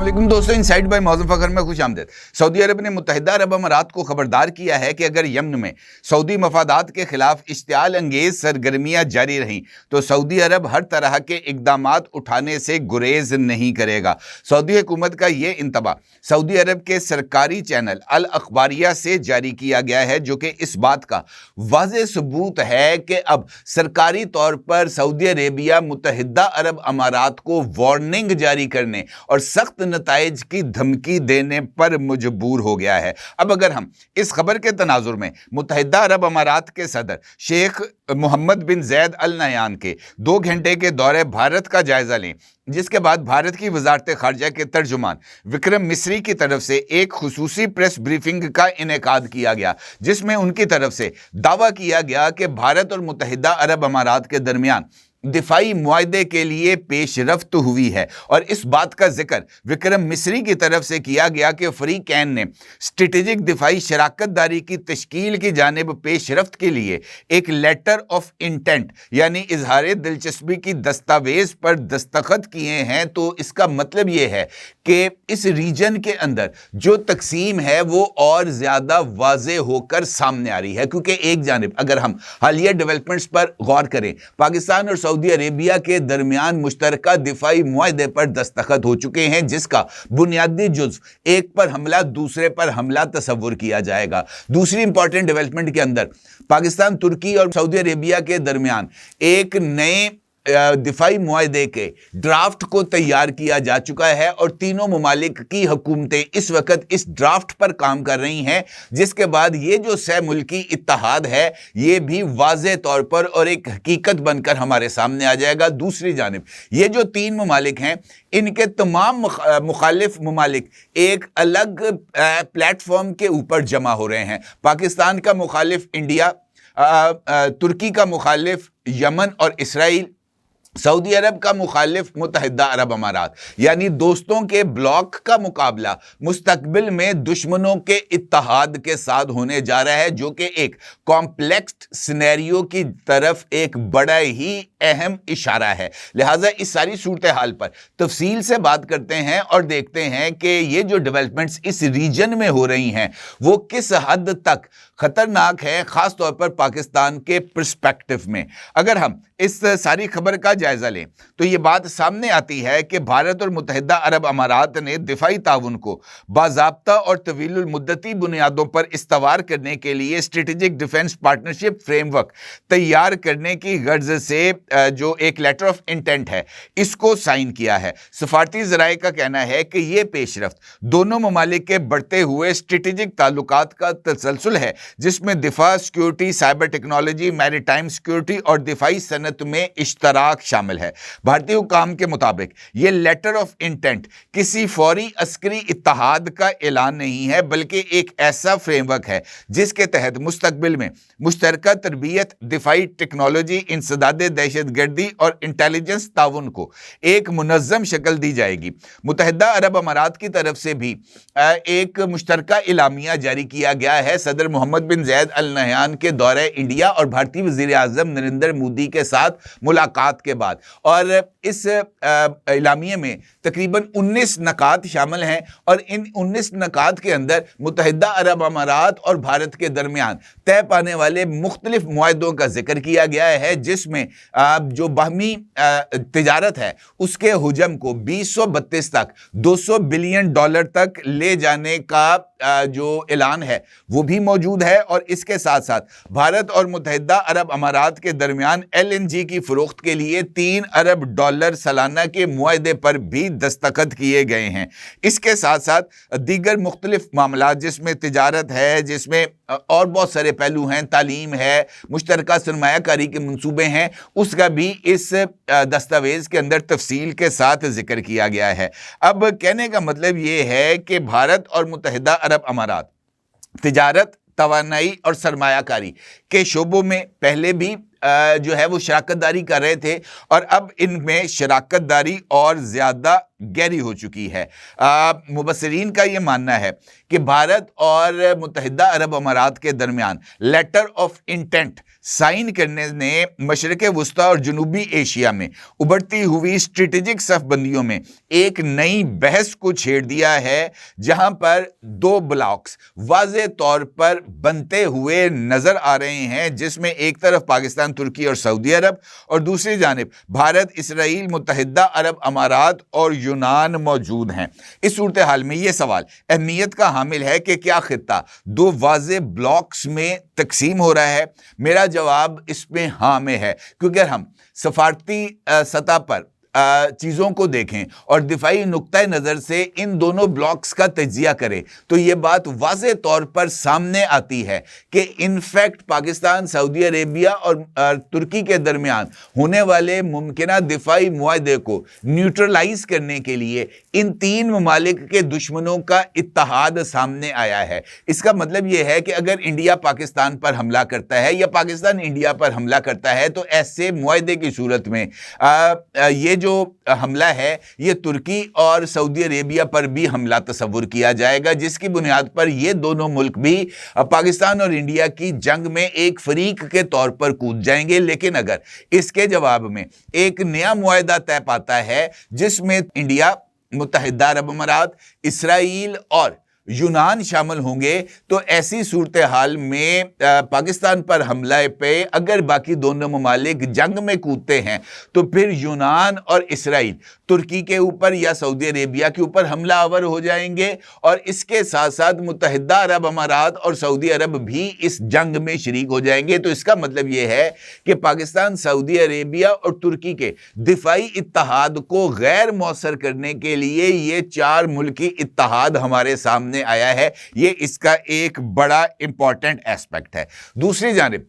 अस्सलाम दोस्तों, inside bye मौज़ूम Fakhar में खुश आमदीद। सऊदी अरब ने मुत्तहिदा अरब अमारात को खबरदार किया है कि अगर यमन में सऊदी मफादात के खिलाफ इश्तियाल अंगेज सरगर्मियाँ जारी रहीं तो सऊदी अरब हर तरह के इक़दामात उठाने से गुरेज नहीं करेगा। सऊदी हुकूमत का ये इंतबा सऊदी अरब के सरकारी चैनल अल अखबारिया से जारी किया गया है, जो कि इस बात का वाज़ेह सबूत है कि अब सरकारी तौर पर सऊदी अरेबिया मुत्तहिदा अरब अमारात को वार्निंग जारी करने और सख्त नताइज की धमकी देने पर मजबूर हो गया है। अब अगर हम इस खबर के तनाजुर में मुत्तहिदा अरब अमारात के सदर शेख मोहम्मद बिन जैद अल नहयान के 2 घंटे के दौरे भारत का जायजा लें, जिसके बाद भारत की वजारत खारजा के तर्जुमान विक्रम मिस्री की तरफ से एक खुसूसी प्रेस ब्रीफिंग का इनेकाद किया गया, जिसमें उनकी तरफ से दावा किया गया कि भारत और मुत्तहिदा अरब अमारात के दरमियान दिफाई मुआहदे के लिए पेशरफ्त हुई है। और इस बात का जिक्र विक्रम मिस्री की तरफ से किया गया कि फ़रीक़ैन ने स्ट्रेटेजिक दिफाई शराकत दारी की तश्कील की जानिब पेशरफ्त के लिए एक लेटर ऑफ इंटेंट यानी इजहार दिलचस्पी की दस्तावेज़ पर दस्तखत किए हैं। तो इसका मतलब ये है कि इस रीजन के अंदर जो तकसीम है वो और ज़्यादा वाज़ेह होकर सामने आ रही है, क्योंकि एक जानिब अगर हम हालिया डेवलपमेंट्स पर गौर करें, पाकिस्तान और सऊदी अरेबिया के दरमियान मुश्तरका दिफाई मुआहदे पर दस्तखत हो चुके हैं, जिसका बुनियादी जुज़्व एक पर हमला दूसरे पर हमला तस्वुर किया जाएगा। दूसरी इंपॉर्टेंट डेवलपमेंट के अंदर पाकिस्तान, तुर्की और सऊदी अरेबिया के दरमियान एक नए दिफाई मुआहदे के ड्राफ्ट को तैयार किया जा चुका है और तीनों ममालिक की हुकूमतें इस वक्त इस ड्राफ्ट पर काम कर रही हैं, जिसके बाद ये जो सह मुल्की इत्तेहाद है ये भी वाज़ेह तौर पर और एक हकीकत बनकर हमारे सामने आ जाएगा। दूसरी जानिब ये जो 3 ममालिक हैं, इनके तमाम मुखालिफ ममालिक एक अलग प्लेटफॉर्म के ऊपर जमा हो रहे हैं। पाकिस्तान का मुखालिफ इंडिया, तुर्की का मुखालिफ यमन और इसराइल, सऊदी अरब का मुखालिफ मुत्तहिदा अरब अमारात, यानी दोस्तों के ब्लॉक का मुकाबला मुस्तकबिल में दुश्मनों के इत्तेहाद के साथ होने जा रहा है, जो कि एक कॉम्प्लेक्स सिनेरियो की तरफ एक बड़ा ही अहम इशारा है। लिहाजा इस सारी सूरत हाल पर तफसील से बात करते हैं और देखते हैं कि ये जो डेवलपमेंट्स इस रीजन में हो रही हैं वो किस हद तक खतरनाक है, ख़ास तौर पर पाकिस्तान के पर्सपेक्टिव में। अगर हम इस सारी खबर का जायजा लें तो ये बात सामने आती है कि भारत और मुत्तहिदा अरब अमारात ने दिफाई ताउन को बाज़ाब्ता और तवीलुल मुद्दती बुनियादों पर इस्तवार करने के लिए स्ट्रेटेजिक डिफेंस पार्टनरशिप फ्रेमवर्क तैयार करने की गर्ज से जो एक लेटर ऑफ इंटेंट है इसको साइन किया है। सफारती ज़राए का कहना है कि ये पेशरफ्त दोनों ममालिक के बढ़ते हुए स्ट्रेटेजिक ताल्लुकात का तसलसल है, जिसमें दिफा, security, cyber technology, maritime security और दिफाई सनत में इश्तराक शामिल है। भारतीय हुकाम के मुताबिक ये लेटर ऑफ इंटेंट किसी फौरी अस्करी इत्तेहाद का ऐलान नहीं है, बल्कि एक ऐसा फ्रेमवर्क है जिसके तहत मुस्तकबिल में मुश्तरका तरबियत, दिफाई टेक्नोलॉजी, इंसदाद दहशतगर्दी और इंटेलिजेंस ताउन को एक मुनज़्ज़म शक्ल दी जाएगी। मुत्तहिदा अरब अमारात की तरफ से भी एक मुश्तरका इलामिया जारी किया गया है सदर मोहम्मद बिन जैद अल नहयान के दौरे इंडिया और भारतीय वज़ीर आज़म नरेंद्र मोदी के साथ मुलाकात के बाद। और इस इलामिया में तकरीबन 19 नकात शामिल हैं और इन 19 नकात के अंदर मुत्तहिदा अरब अमारात और भारत के दरमियान तय पाने वाले मुख्तलिफ मुआहदों का जिक्र किया गया है, जिसमें जो बाहमी तिजारत है उसके हुजम को 2032 तक $200 बिलियन तक ले जाने का जो ऐलान है वो भी मौजूद है। और इसके साथ साथ भारत और मुत्तहिदा अरब अमारात के दरमियान LNG की फ़रोख्त के लिए $3 अरब सालाना के मुआहदे पर भी दस्तखत किए गए हैं। इसके साथ साथ दीगर मुख्तलिफ मामलात जिसमें तिजारत है, जिसमें और बहुत सारे पहलू हैं, तालीम है, मुश्तरका सरमायाकारी के मंसूबे हैं, उसका भी इस दस्तावेज़ के अंदर तफसील के साथ जिक्र किया गया है। अब कहने का मतलब ये है कि भारत और मुत्तहिदा अरब अमारात तिजारत, तवानाई और सरमायाकारी के शोबों में पहले भी जो है वो शराकत दारी कर रहे थे और अब इनमें शराकत दारी और ज़्यादा गहरी हो चुकी है। मुबस्सिरीन का ये मानना है कि भारत और मुत्तहिदा अरब अमारात के दरमियान लेटर ऑफ इंटेंट साइन करने ने मशरक़ वस्ता और जनूबी एशिया में उभरती हुई स्ट्रेटेजिक सफबंदियों में एक नई बहस को छेड़ दिया है, जहां पर दो ब्लॉक्स वाज़े तौर पर बनते हुए नजर आ रहे हैं, जिसमें एक तरफ पाकिस्तान, तुर्की और सऊदी अरब और दूसरी जानिब भारत, इसराइल, मुत्तहिदा अरब अमारात और यूनान मौजूद हैं। इस सूरत हाल में यह सवाल अहमियत का हामिल है कि क्या खित्ता दो वाज़े ब्लॉक्स में तकसीम हो रहा है? मेरा जवाब इसमें हाँ में है, क्योंकि अगर हम सफारती सतह पर चीज़ों को देखें और दिफाई नुक्ता नज़र से इन दोनों ब्लॉक्स का तजिया करें तो ये बात वाज़े तौर पर सामने आती है कि इनफैक्ट पाकिस्तान, सऊदी अरेबिया और तुर्की के दरमियान होने वाले मुमकिना दिफाई मुआहदे को न्यूट्रलाइज करने के लिए इन तीन ममालिक के दुश्मनों का इत्तेहाद सामने आया है। इसका मतलब ये है कि अगर इंडिया पाकिस्तान पर हमला करता है या पाकिस्तान इंडिया पर हमला करता है तो ऐसे मुआहदे की सूरत में ये जो हमला है ये तुर्की और सऊदी अरेबिया पर भी हमला तस्वुर किया जाएगा, जिसकी बुनियाद पर ये दोनों मुल्क भी पाकिस्तान और इंडिया की जंग में एक फरीक के तौर पर कूद जाएंगे। लेकिन अगर इसके जवाब में एक नया मुआहदा तय पाता है जिसमें इंडिया, मुत्तहिदा अरब अमारात, इसराइल और यूनान शामिल होंगे तो ऐसी सूरत हाल में पाकिस्तान पर हमले पे अगर बाकी दोनों ममालिक जंग में कूदते हैं तो फिर यूनान और इसराइल तुर्की के ऊपर या सऊदी अरेबिया के ऊपर हमला आवर हो जाएंगे और इसके साथ साथ मुत्तहिदा अरब अमारात और सऊदी अरब भी इस जंग में शरीक हो जाएंगे। तो इसका मतलब ये है कि पाकिस्तान, सऊदी अरेबिया और तुर्की के दिफाई इत्तेहाद को गैर मौसर करने के लिए ये चार मुल्की इत्तेहाद हमारे सामने आया है। ये इसका एक बड़ा इंपॉर्टेंट एस्पेक्ट है। दूसरी जानिब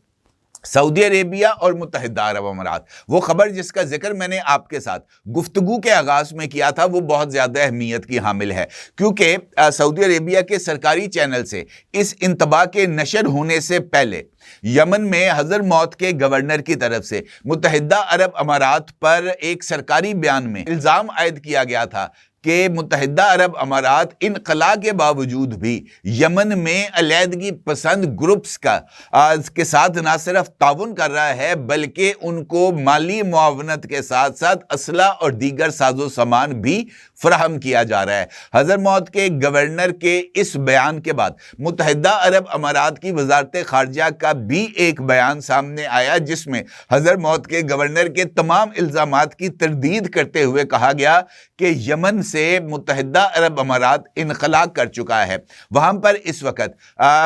सऊदी अरेबिया और मुत्तहिदा अरब अमारात, वो खबर जिसका जिक्र मैंने आपके साथ गुफ्तगू के आगाज में किया था, वो बहुत ज़्यादा अहमियत की हामिल है, क्योंकि सऊदी अरेबिया के सरकारी चैनल से इस इंतबा के नशर होने से पहले यमन में हज़रमौत के गवर्नर की तरफ से मुत्तहिदा अरब अमारात पर एक सरकारी बयान में इल्ज़ाम आयद किया गया था कि मुत्तहिदा अरब अमारात इनक़ला के बावजूद भी यमन में अलैदगी पसंद ग्रुप्स के साथ ना सिर्फ ताउन कर रहा है बल्कि उनको माली मुआवनत के साथ साथ असला और दीगर साजो सामान भी फराहम किया जा रहा है। हज़रमौत के गवर्नर के इस बयान के बाद मुत्तहिदा अरब अमारात की वजारत खारजा का भी एक बयान सामने आया जिसमें हज़रमौत के गवर्नर के तमाम इल्ज़ामात की तरदीद करते हुए कहा गया कि यमन से मुत्तहिदा अरब अमारात इनक़ला कर चुका है। वहाँ पर इस वक्त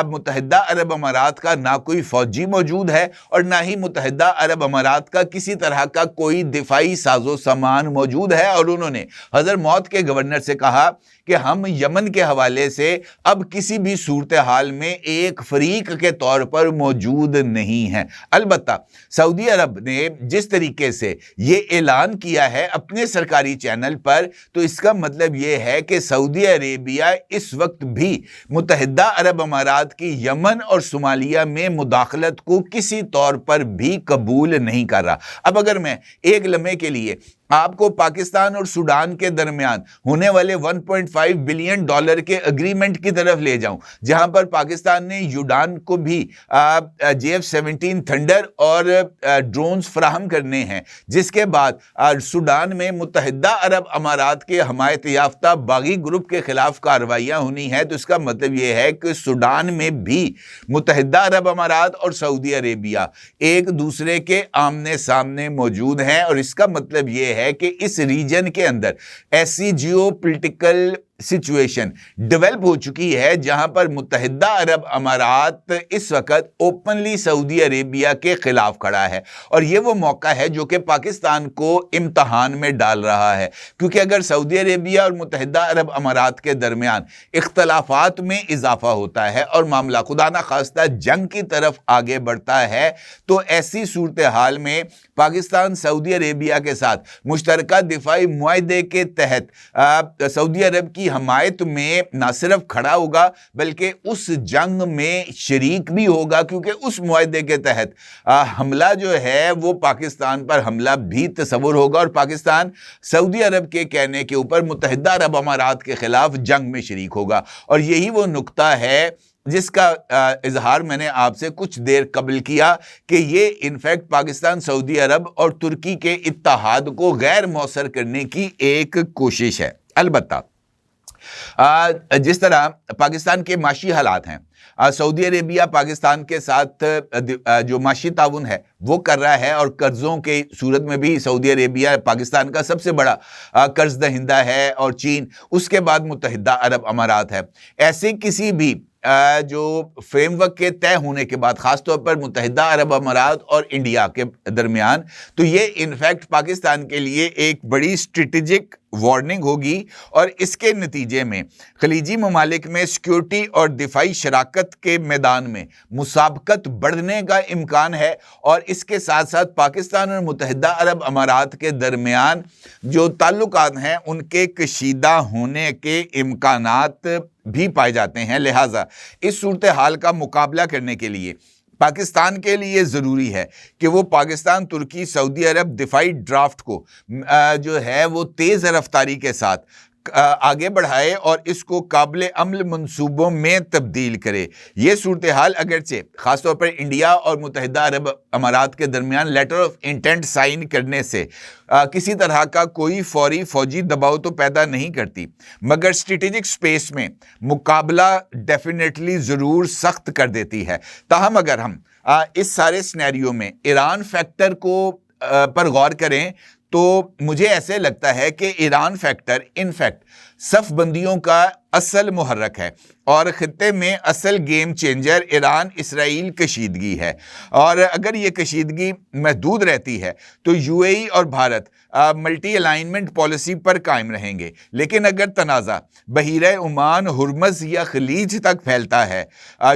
मुत्तहिदा अरब अमारात का ना कोई फ़ौजी मौजूद है और ना ही मुत्तहिदा अरब अमारात का किसी तरह का कोई दिफाई साजो सामान मौजूद है। और उन्होंने हज़रमौत के गवर्नर से कहा कि हम यमन के हवाले से अब किसी भी सूरत हाल में एक फरीक के तौर पर मौजूद नहीं है। अलबत्ता सऊदी अरब ने जिस तरीके से ये ऐलान किया है अपने सरकारी चैनल पर, तो इसका मतलब ये है कि सऊदी अरेबिया इस वक्त भी मुत्तहिदा अरब अमारात की यमन और सोमालिया में मुदाखलत को किसी तौर पर भी कबूल नहीं कर रहा। अब अगर मैं एक लम्हे के लिए आपको पाकिस्तान और सूडान के दरमियान होने वाले 1.5 बिलियन डॉलर के एग्रीमेंट की तरफ ले जाऊं, जहां पर पाकिस्तान ने यूडान को भी JF-17 थंडर और ड्रोन्स फराहम करने हैं, जिसके बाद सूडान में मुत्तहिदा अरब अमारात के हमायत याफ्ता बागी ग्रुप के खिलाफ कार्रवाइयाँ होनी है, तो इसका मतलब यह है कि सूडान में भी मुत्तहिदा अरब अमारात और सऊदी अरेबिया एक दूसरे के आमने सामने मौजूद हैं। और इसका मतलब यह है कि इस रीजन के अंदर ऐसी जियोपॉलिटिकल सिचुएशन डेवलप हो चुकी है जहां पर मुत्तहिदा अरब अमारात इस वक्त ओपनली सऊदी अरेबिया के खिलाफ खड़ा है। और ये वो मौका है जो कि पाकिस्तान को इम्तहान में डाल रहा है, क्योंकि अगर सऊदी अरेबिया और मुत्तहिदा अरब अमारात के दरमियान इख्तलाफात में इजाफा होता है और मामला खुदा ना खास्ता जंग की तरफ आगे बढ़ता है, तो ऐसी सूरत हाल में पाकिस्तान सऊदी अरेबिया के साथ मुश्तरका दिफाई मुआहदे के तहत सऊदी अरब की हमायत में ना सिर्फ खड़ा होगा बल्कि उस जंग में शरीक भी होगा, क्योंकि उस मुआहदे के तहत हमला जो है वो पाकिस्तान पर हमला भी तस्वुर होगा और पाकिस्तान सऊदी अरब के कहने के ऊपर मुत्तहिदा अरब अमारात के खिलाफ जंग में शरीक होगा। और यही वो नुक्ता है جس کا اظہار میں نے آپ سے کچھ دیر قبل کیا کہ یہ انفیکٹ پاکستان، سعودی عرب اور ترکی کے اتحاد کو غیر مؤثر کرنے کی ایک کوشش ہے۔ البتہ جس طرح پاکستان کے معاشی حالات ہیں، سعودی عربیہ پاکستان کے ساتھ جو معاشی تعاون ہے وہ کر رہا ہے، اور قرضوں کے صورت میں بھی سعودی عربیہ پاکستان کا سب سے بڑا قرض دہندہ ہے، اور چین اس کے بعد متحدہ عرب امارات ہے۔ ایسے کسی بھی جو فریم ورک کے طے ہونے کے بعد، خاص طور پر متحدہ عرب امارات اور انڈیا کے درمیان، تو یہ انفیکٹ پاکستان کے لیے ایک بڑی اسٹریٹجک وارننگ ہوگی، اور اس کے نتیجے میں خلیجی ممالک میں سیکیورٹی اور دفاعی شراکت کے میدان میں مسابقت بڑھنے کا امکان ہے، اور اس کے ساتھ ساتھ پاکستان اور متحدہ عرب امارات کے درمیان جو تعلقات ہیں ان کے کشیدہ ہونے کے امکانات بھی پائے جاتے ہیں۔ لہٰذا اس صورتحال کا مقابلہ کرنے کے لیے پاکستان کے لیے ضروری ہے کہ وہ پاکستان، ترکی، سعودی عرب دفاعی ڈرافٹ کو جو ہے وہ تیز رفتاری کے ساتھ آگے بڑھائے اور اس کو قابل عمل منصوبوں میں تبدیل کرے۔ یہ صورتحال اگرچہ خاص طور پر انڈیا اور متحدہ عرب امارات کے درمیان لیٹر آف انٹینٹ سائن کرنے سے کسی طرح کا کوئی فوری فوجی دباؤ تو پیدا نہیں کرتی، مگر اسٹریٹجک سپیس میں مقابلہ ڈیفینیٹلی ضرور سخت کر دیتی ہے۔ تاہم اگر ہم اس سارے سینیریو میں ایران فیکٹر پر غور کریں تو مجھے ایسے لگتا ہے کہ ایران فیکٹر انفیکٹ صف بندیوں کا اصل محرک ہے، اور خطے میں اصل گیم چینجر ایران اسرائیل کشیدگی ہے، اور اگر یہ کشیدگی محدود رہتی ہے تو یو اے ای اور بھارت ملٹی الائنمنٹ پالیسی پر قائم رہیں گے، لیکن اگر تنازع بحیرہ عمان، ہرمز یا خلیج تک پھیلتا ہے،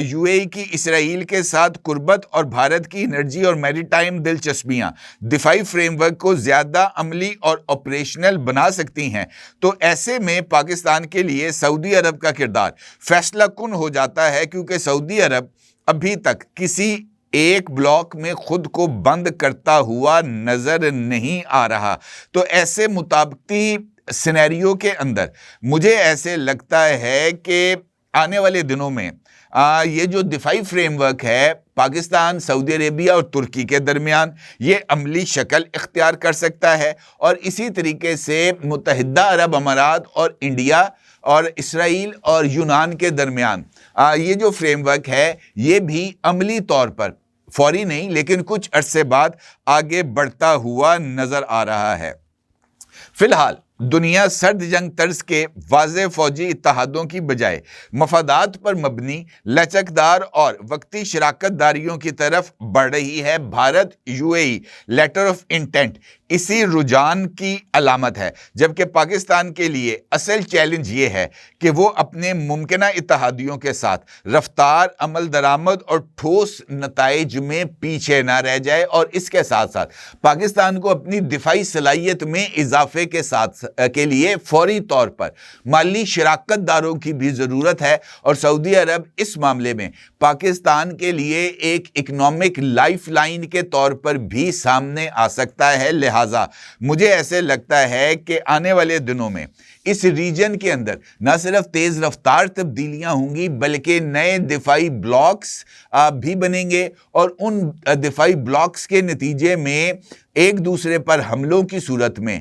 یو اے ای کی اسرائیل کے ساتھ قربت اور بھارت کی انرجی اور میری ٹائم دلچسپیاں دفاعی فریم ورک کو زیادہ عملی اور آپریشنل بنا سکتی ہیں، تو ایسے میں پاکستان کے لیے سعودی عرب کا کردار فیصلہ کن ہو جاتا ہے، کیونکہ سعودی عرب ابھی تک کسی ایک بلاک میں خود کو بند کرتا ہوا نظر نہیں آ رہا۔ تو ایسے مطابقتی سینیریو کے اندر مجھے ایسے لگتا ہے کہ آنے والے دنوں میں یہ جو دفاعی فریم ورک ہے پاکستان، سعودی عربیہ اور ترکی کے درمیان، یہ عملی شکل اختیار کر سکتا ہے، اور اسی طریقے سے متحدہ عرب امارات اور انڈیا اور اسرائیل اور یونان کے درمیان یہ جو فریم ورک ہے یہ بھی عملی طور پر فوری نہیں لیکن کچھ عرصے بعد آگے بڑھتا ہوا نظر آ رہا ہے۔ فی الحال دنیا سرد جنگ طرز کے واضح فوجی اتحادوں کی بجائے مفادات پر مبنی لچکدار اور وقتی شراکت داریوں کی طرف بڑھ رہی ہے۔ Bharat U A E letter of intent اسی رجحان کی علامت ہے، جبکہ پاکستان کے لیے اصل چیلنج یہ ہے کہ وہ اپنے ممکنہ اتحادیوں کے ساتھ رفتار، عمل درآمد اور ٹھوس نتائج میں پیچھے نہ رہ جائے، اور اس کے ساتھ ساتھ پاکستان کو اپنی دفاعی صلاحیت میں اضافے کے لیے فوری طور پر مالی شراکت داروں کی بھی ضرورت ہے، اور سعودی عرب اس معاملے میں پاکستان کے لیے ایک اکنامک لائف لائن کے طور پر بھی سامنے آ سکتا ہے۔ لہٰذا مجھے ایسے لگتا ہے کہ آنے والے دنوں میں اس ریجن کے اندر نہ صرف تیز رفتار تبدیلیاں ہوں گی بلکہ نئے دفاعی بلاکس بھی بنیں گے، اور ان دفاعی بلاکس کے نتیجے میں ایک دوسرے پر حملوں کی صورت میں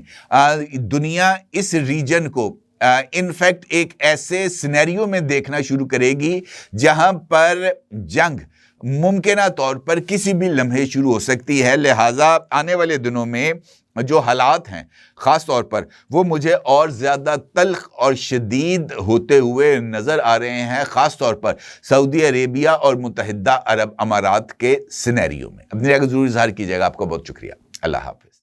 دنیا اس ریجن کو انفیکٹ ایک ایسے سینیریو میں دیکھنا شروع کرے گی جہاں پر جنگ ممکنہ طور پر کسی بھی لمحے شروع ہو سکتی ہے۔ لہٰذا آنے والے دنوں میں جو حالات ہیں خاص طور پر وہ مجھے اور زیادہ تلخ اور شدید ہوتے ہوئے نظر آ رہے ہیں، خاص طور پر سعودی عربیہ اور متحدہ عرب امارات کے سینیریو میں۔ اپنی رائے کا ضرور اظہار کیجیے گا۔ آپ کا بہت شکریہ۔ اللہ حافظ۔